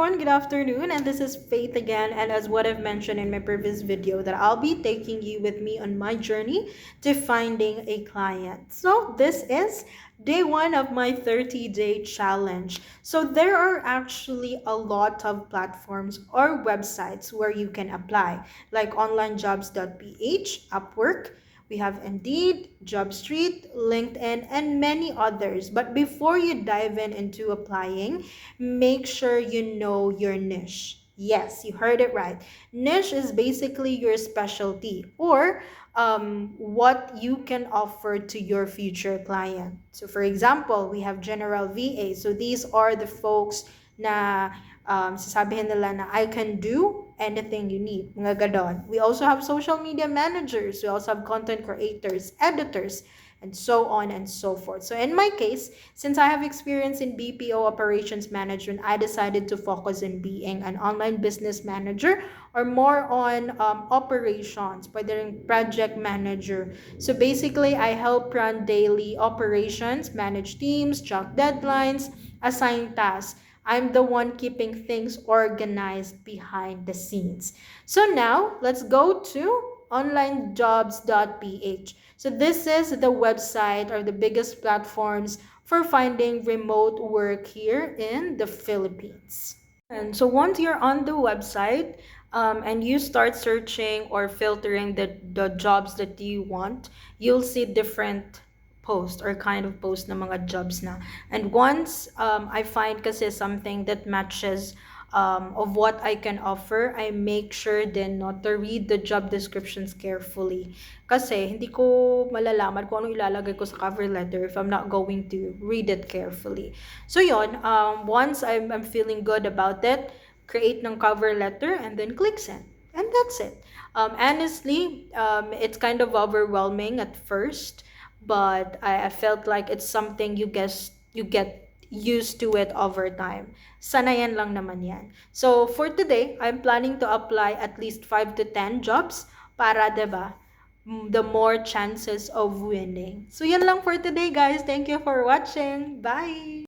everyone, good afternoon, and this is Faith again. And as what I've mentioned in my previous video, that I'll be taking you with me on my journey to finding a client. So this is day one of my 30-day challenge. So there are actually a lot of platforms or websites where you can apply, like onlinejobs.ph, Upwork. We have Indeed, JobStreet, LinkedIn, and many others. But before you dive into applying, make sure you know your niche. Yes, you heard it right. Niche is basically your specialty or what you can offer to your future client. So, for example, we have general VA. So, these are the folks na sasabihin nila na I can do anything you need. Mga ganon. We also have social media managers. We also have content creators, editors, and so on and so forth. So in my case, since I have experience in BPO operations management, I decided to focus on being an online business manager or more on operations, pwede rin project manager. So basically, I help run daily operations, manage teams, track deadlines, assign tasks. I'm the one keeping things organized behind the scenes. So now, let's go to onlinejobs.ph. So this is the website or the biggest platforms for finding remote work here in the Philippines. And so once you're on the website and you start searching or filtering the jobs that you want, you'll see different post or kind of post na mga jobs na. And once I find kasi something that matches of what I can offer, I make sure then not to read the job descriptions carefully. Kasi hindi ko malalaman kung ano ilalagay ko sa cover letter if I'm not going to read it carefully. So yon, once I'm feeling good about it, create ng cover letter and then click send. And that's it. Honestly, it's kind of overwhelming at first, but I felt like it's something you get used to it over time. Sanayan lang naman yan. So for today, I'm planning to apply at least 5 to 10 jobs para, 'di ba? The more chances of winning. So yan lang for today, guys. Thank you for watching. Bye.